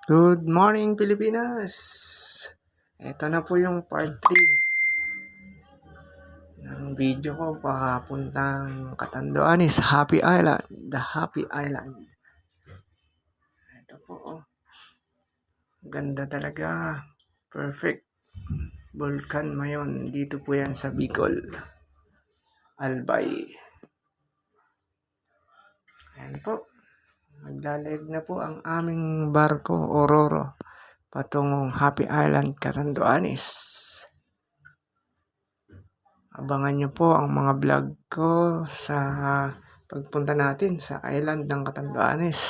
Good morning, Pilipinas! Ito na po yung part 3 ng video ko papuntang Catanduanes, Happy Island. The Happy Island. Ito po, oh. Ganda talaga. Perfect. Volcan Mayon. Dito po yan sa Bicol. Albay. Ayan po. Maglalayag na po ang aming barko, Ororo, patungong Happy Island, Catanduanes. Abangan nyo po ang mga vlog ko sa pagpunta natin sa island ng Catanduanes.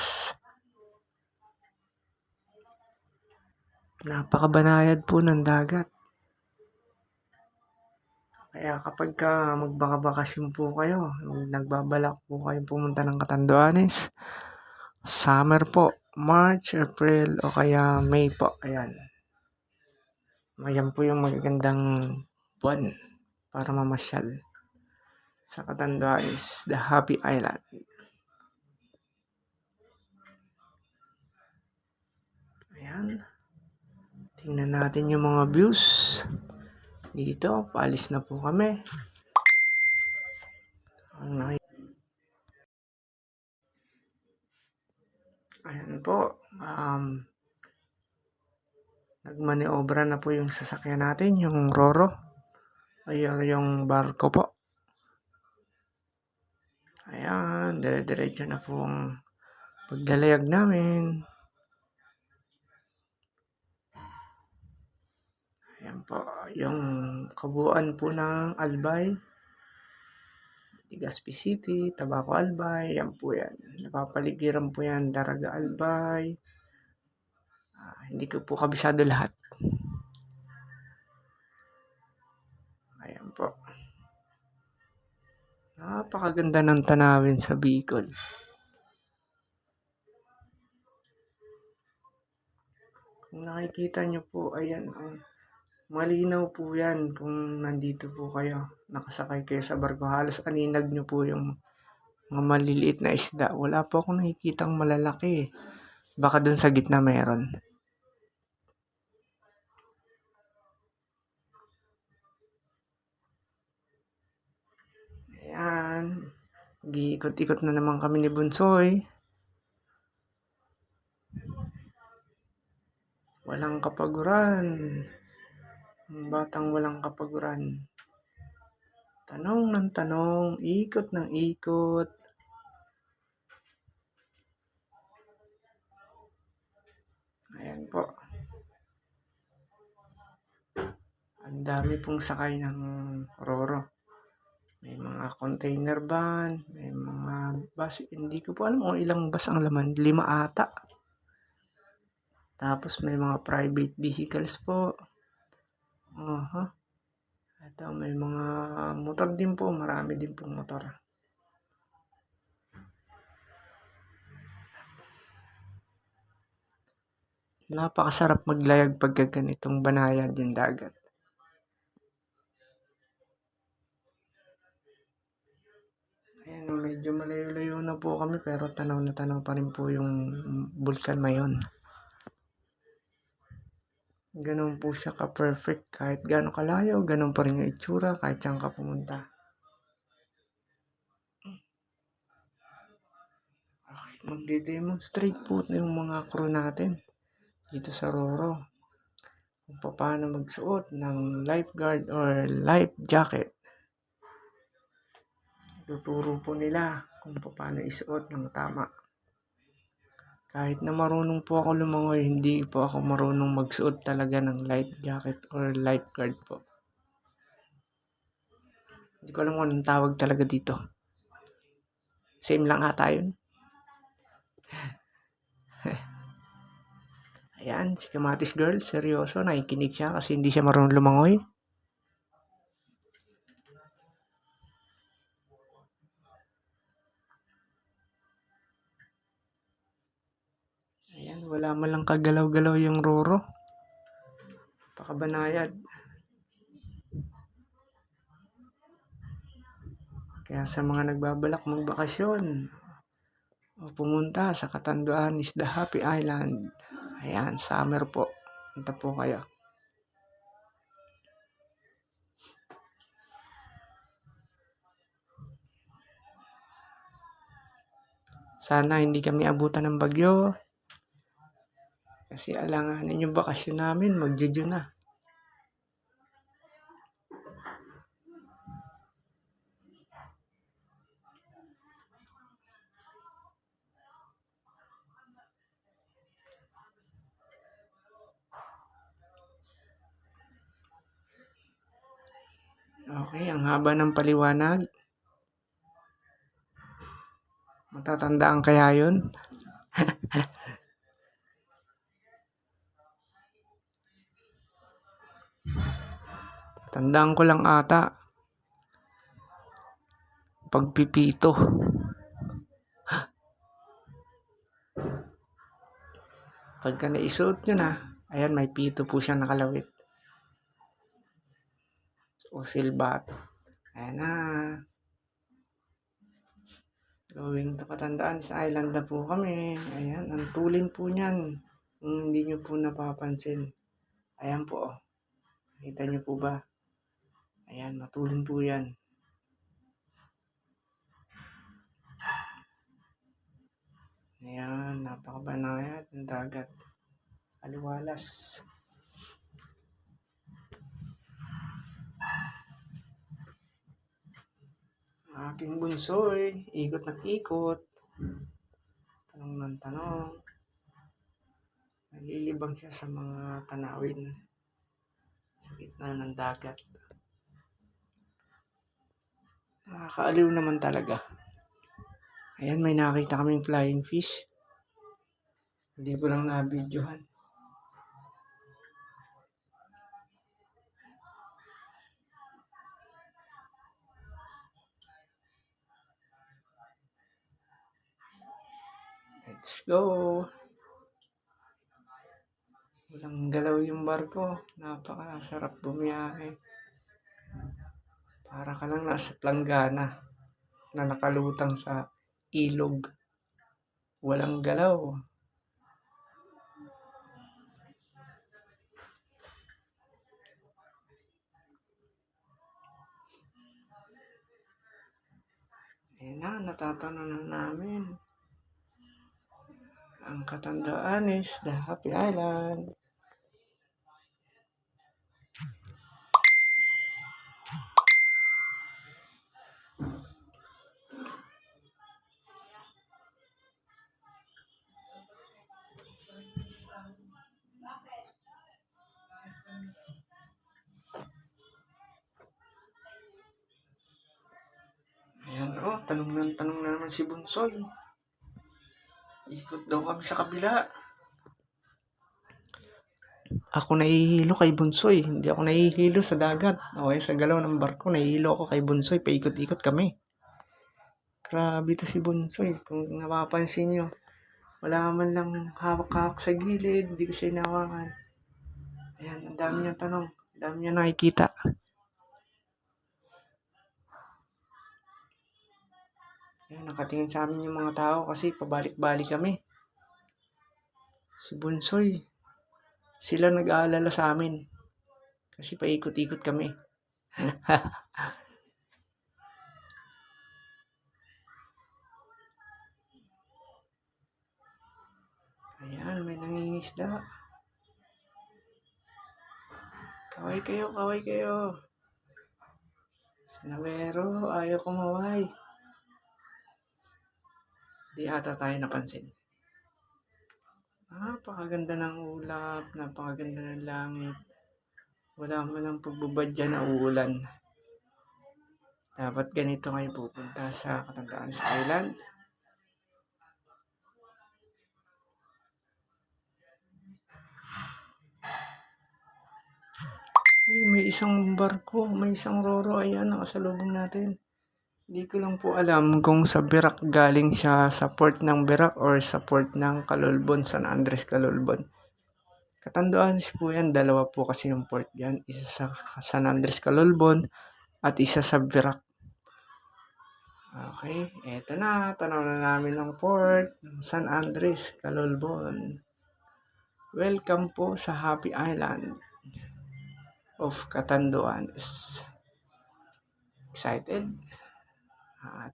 Napakabanayad po ng dagat. Kaya kapag magbakabakasyon po kayo, nagbabalak po kayo pumunta ng Catanduanes, summer po, March, April o kaya May po. Ayan. Ayan po yung magagandang buwan para mamasyal sa Catanduanes, the Happy Island. Ayan. Tingnan natin yung mga views. Dito, paalis na po kami. Ayan po. Nagmaniobra na po yung sasakyan natin, yung Roro. Ayun yung barko po. Ayan, dire-diretso na po ang paglalayag namin. Ayan po, yung kabuuan po ng Albay, Legazpi City, Tabaco Albay, yan po yan. Napapaligiran po yan, Daraga Albay. Hindi ko po kabisado lahat. Ayan po. Napakaganda ng tanawin sa Bicol. Kung nakikita nyo po, ayan, malinaw po yan kung nandito po kayo. Nakasakay kayo sa barko. Halos aninag nyo po yung mga maliliit na isda. Wala po akong nakikitang malalaki. Baka dun sa gitna meron. Ayan. Giikot-ikot na naman kami ni Bunsoy. Walang kapaguran. Ang batang walang kapaguran. Tanong ng tanong, ikot ng ikot. Ayan po. Ang dami pong sakay ng Roro. May mga container van, may mga bus. Hindi ko po alam kung ilang bus ang laman. 5 ata. Tapos may mga private vehicles po. Ito, may mga motor din po. Marami din pong motor. Napakasarap maglayag pagka ganitong banayad yung dagat. Ayan, medyo malayo-layo na po kami pero tanaw na tanaw pa rin po yung Volcan Mayon. Ganun po siya ka-perfect. Kahit gano'ng kalayo, ganun pa rin yung itsura kahit saan ka pumunta. Okay, magde-demonstrate po yung mga crew natin dito sa Roro kung paano magsuot ng lifeguard or life jacket. Tuturo po nila kung paano isuot ng tama. Kahit na marunong po ako lumangoy, hindi po ako marunong magsuot talaga ng life jacket or lifeguard po. Hindi ko alam kung anong tawag talaga dito. Same lang ata yun. Ayan, si Kamatis Girl, seryoso, nakikinig siya kasi hindi siya marunong lumangoy. Ayan, wala man lang kagalaw-galaw yung Roro. Pakabanayad. Kaya sa mga nagbabalak magbakasyon o pumunta sa Catanduanes, the Happy Island, Ayan, summer po. Punta po kayo. Sana hindi kami abutan ng bagyo. Kasi alanganin yung bakasyon namin, mag-Jeju na. Okay, ang haba ng paliwanag. Matatandaan kaya yun? Tandaan ko lang ata. Pagpipito. Pagka naisuot nyo na, ayan, may pito po siyang nakalawit. O silbato. Ayan na. Going to Catanduanes Island na po kami. Ayan, ang tulin po niyan. Kung hindi nyo po napapansin. Ayan po. Kita nyo po ba? Ayan, matulin po yan. Ayan, napakabanayad ng dagat. Aliwalas. Aking bunsoy, ikot ng ikot. Tanong ng tanong. Nalilibang siya sa mga tanawin. Sa gitna ng dagat. Nakakaaliw naman talaga. Ayan, may nakita kaming flying fish. Hindi ko lang na-videohan. Let's go! Walang galaw yung barko. Napakasarap bumiyahe. Para ka lang nasa planggana na nakalutang sa ilog. Walang galaw. Ayan na, natatanaw na namin. Ang Catanduanes, the Happy Island. Ayan tanong na naman si Bunsoy. Ikot daw kami sa kabila. Ako nahihilo kay Bunsoy. Hindi ako nahihilo sa dagat. Okay, sa galaw ng barko, nahihilo ako kay Bunsoy. Paikot-ikot kami. Grabe to si Bunsoy. Kung napapansin nyo, wala man lang hawak-hawak sa gilid. Hindi ko siya inawakan. Ayan, ang dami niyang tanong. Ang dami niya nakikita. Ayan, nakatingin sa amin yung mga tao kasi pabalik-balik kami. Si Bunsoy, sila nag-aalala sa amin. Kasi paikot-ikot kami. Ayan, may nangingisda. Kaway kayo. Sinawero, ayaw kumaway. Di ata tayo napansin. Napakaganda ng ulap, napakaganda ng langit. Wala man lang pagbubadya na uulan. Dapat ganito kayo pupunta sa Catanduanes Island. May isang barko, may isang roro. Ayan, nakasalubong natin. Hindi ko lang po alam kung sa Virac galing siya sa port ng Virac or sa port ng Calolbon, San Andres Calolbon. Catanduanes po yan, dalawa po kasi yung port yan. Isa sa San Andres Calolbon at isa sa Virac. Okay, eto na. Tanaw na namin ang port ng San Andres Calolbon. Welcome po sa Happy Island of Catanduanes. Excited?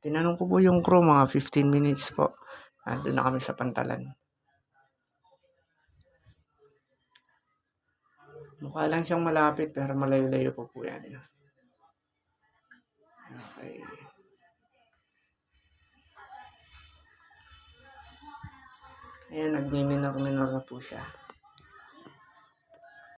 Tinanong ko po yung crew, mga 15 minutes po. Nandun na kami sa Pantalan. Mukha lang siyang malapit pero malayo-layo po yan. Okay. Ayan, nagmi-minor-minor na po siya.